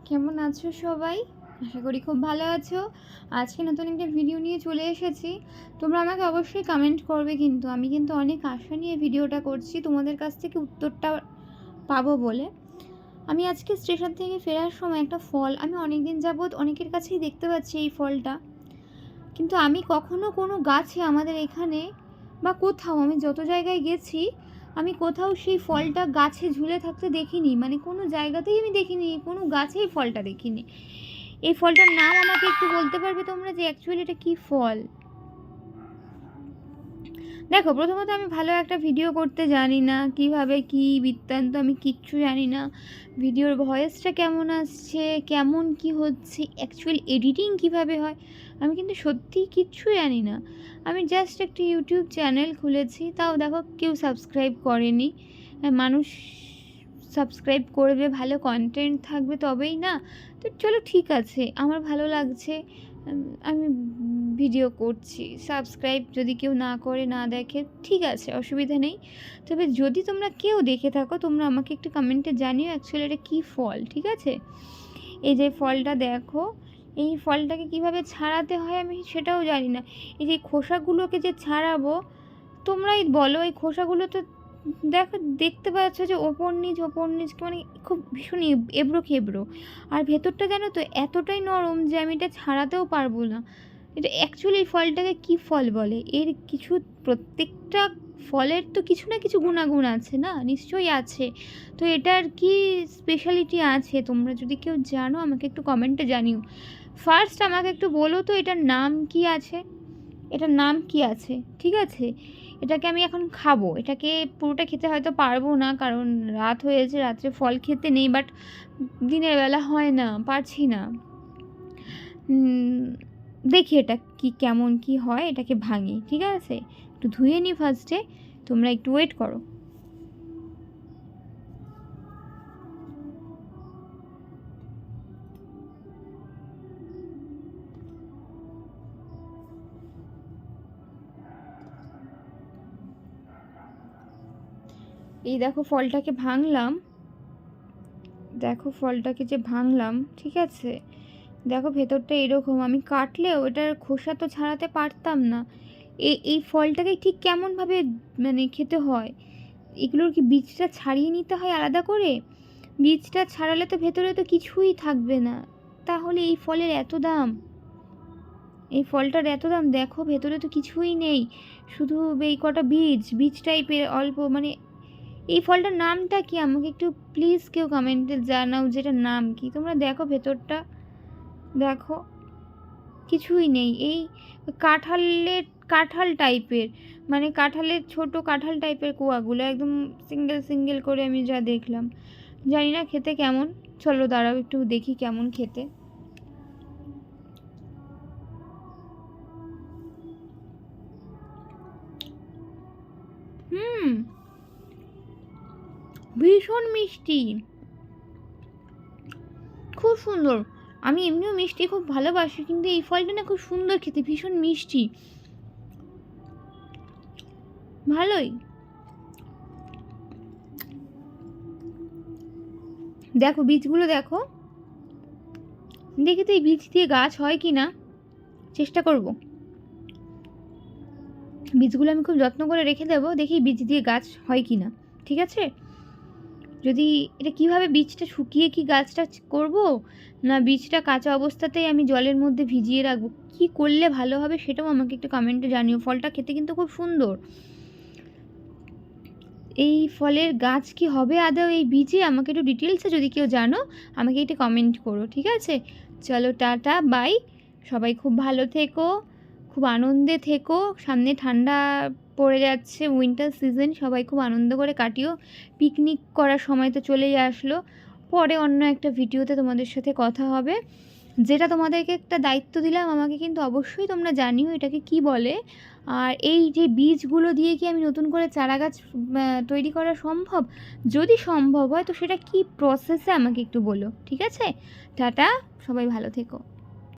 কেমন আছো সবাই? আশা করি খুব ভালো আছো। আজকে নতুন একটা ভিডিও নিয়ে চলে এসেছি। তোমরা আমাকে অবশ্যই কমেন্ট করবে, কিন্তু আমি কিন্তু অনেক আশা নিয়ে ভিডিওটা করছি তোমাদের কাছ থেকে উত্তরটা পাবো বলে। আমি আজকে স্টেশন থেকে ফেরার সময় একটা ফল আমি অনেক দিন যাবৎ অনেকের কাছেই দেখতে পাচ্ছি এই ফলটা, কিন্তু আমি কখনো কোনো গাছে আমাদের এখানে বা কোথাও, আমি যত জায়গায় গেছি আমি কোথাও সেই ফলটা গাছে ঝুলে থাকতে দেখিনি। মানে কোনো জায়গাতেই আমি দেখিনি, কোনো গাছেই ফলটা দেখিনি। এই ফলটার নাম আমাকে একটু বলতে পারবে তোমরা যে অ্যাকচুয়ালি এটা কী ফল? দেখো, প্রথমত আমি ভালো একটা ভিডিও করতে জানি না, কিভাবে কি বৃত্তান্ত আমি কিচ্ছু জানি না। ভিডিওর ভয়েসটা কেমন আসছে, কেমন কি হচ্ছে, অ্যাকচুয়াল এডিটিং কিভাবে হয়, আমি কিন্তু সত্যিই কিচ্ছু জানি না। আমি জাস্ট একটা ইউটিউব চ্যানেল খুলেছি, তাও দেখো কেউ সাবস্ক্রাইব করেনি। মানুষ সাবস্ক্রাইব করবে, ভালো কন্টেন্ট থাকবে তবেই না। তো চলো ঠিক আছে, আমার ভালো লাগছে, আমি ভিডিও করছি। সাবস্ক্রাইব যদি কেউ না করে, না দেখে, ঠিক আছে, অসুবিধা নেই। তবে যদি তোমরা কেউ দেখে থাকো, তোমরা আমাকে একটু কমেন্টে জানিও অ্যাকচুয়ালি এটা কী ফল, ঠিক আছে? এই যে ফলটা দেখো, এই ফলটাকে কিভাবে ছাড়াতে হয় আমি সেটাও জানি না। এই যে খোসাগুলোকে যে ছাড়াবো, তোমরাই বলো। এই খোসাগুলো তো দেখো, দেখতে পাচ্ছ যে ওপর নিচ মানে খুব ভীষণ এবড়ো খেবড়ো, আর ভেতরটা জানো তো এতটাই নরম যে আমি এটা ছাড়াতেও পারবো না। এটা অ্যাকচুয়ালি এই ফলটাকে কী ফল বলে? এর কিছু, প্রত্যেকটা ফলের তো কিছু না কিছু গুণাগুণ আছে না, নিশ্চয়ই আছে। তো এটার কি স্পেশালিটি আছে? তোমরা যদি কেউ জানো আমাকে একটু কমেন্টে জানিও। ফার্স্ট আমাকে একটু বলো তো এটার নাম কি আছে, এটার নাম কি আছে, ঠিক আছে? এটাকে আমি এখন খাবো, এটাকে পুরোটা খেতে হয়তো পারবো না, কারণ রাত হয়েছে, রাত্রে ফল খেতে নেই, বাট দিনের বেলা হয় না, পারছি না। দেখি এটা কি কেমন কি হয়, এটাকে ভাঙি, ঠিক আছে? একটু ধুয়ে নিই ফার্স্টে, তোমরা একটু ওয়েট করো। এই দেখো ফলটাকে ভাঙলাম, দেখো ফলটাকে যে ভাঙলাম, ঠিক আছে? দেখো ভেতরটা এরকম, আমি কাটলেও এটার খোসা তো ছাড়াতে পারতাম না। এই ফলটাকে ঠিক কেমনভাবে মানে খেতে হয়? এগুলোর কি বীজটা ছাড়িয়ে নিতে হয় আলাদা করে? বীজটা ছাড়ালে তো ভেতরে তো কিছুই থাকবে না, তাহলে এই ফলের এত দাম, এই ফলটার এত দাম। দেখো ভেতরে তো কিছুই নেই, শুধু এই কটা বীজ টাইপের অল্প। মানে এই ফলটার নামটা কি আমাকে একটু প্লিজ কেউ কমেন্টে জানাও, যেটার নাম কি। তোমরা দেখো ভেতরটা, দেখো কিছুই নেই। এই কাঁঠাল টাইপের, মানে ছোট কাঁঠাল টাইপের কোয়াগুলো, একদম সিঙ্গেল সিঙ্গেল করে আমি যা দেখলাম। জানি না খেতে কেমন, চলো দাঁড়াও একটু দেখি কেমন খেতে। ভীষণ মিষ্টি, খুব সুন্দর। আমি এমনিও মিষ্টি খুব ভালোবাসি, কিন্তু এই ফলটা না খুব সুন্দর খেতে, ভীষণ মিষ্টি, ভালোই। দেখো বীজগুলো দেখো, দেখি তো এই বীজ দিয়ে গাছ হয় কি না, চেষ্টা করব। বীজগুলো আমি খুব যত্ন করে রেখে দেবো, দেখি বীজ দিয়ে গাছ হয় কি না, ঠিক আছে? যদি এটা কিভাবে, বীজটা শুকিয়ে কি গাছটা করব, না বীজটা কাঁচা অবস্থাতেই আমি জলের মধ্যে ভিজিয়ে রাখবো, কি করলে ভালো হবে সেটাও আমাকে একটু কমেন্টে জানিও। ফলটা খেতে কিন্তু খুব সুন্দর। এই ফলের গাছ কি হবে আদৌ এই বীজে? আমাকে একটু ডিটেলসে যদি কেউ জানো আমাকে একটু কমেন্ট করো, ঠিক আছে? চলো টাটা, বাই। সবাই খুব ভালো থেকো, খুব আনন্দে থেকো। সামনে ঠান্ডা পড়ে যাচ্ছে, উইন্টার সিজন, সবাই খুব আনন্দ করে কাটিও। পিকনিক করার সময় তো চলেই আসলো। পরে অন্য একটা ভিডিওতে তোমাদের সাথে কথা হবে। যেটা তোমাদেরকে একটা দায়িত্ব দিলাম, আমাকে কিন্তু অবশ্যই তোমরা জানিও এটাকে কি বলে। আর এই যে বীজগুলো দিয়ে কি আমি নতুন করে চারা গাছ তৈরি করা সম্ভব? যদি সম্ভব হয় তো সেটা কি প্রসেসে আমাকে একটু বলো, ঠিক আছে? টাটা, সবাই ভালো থেকো।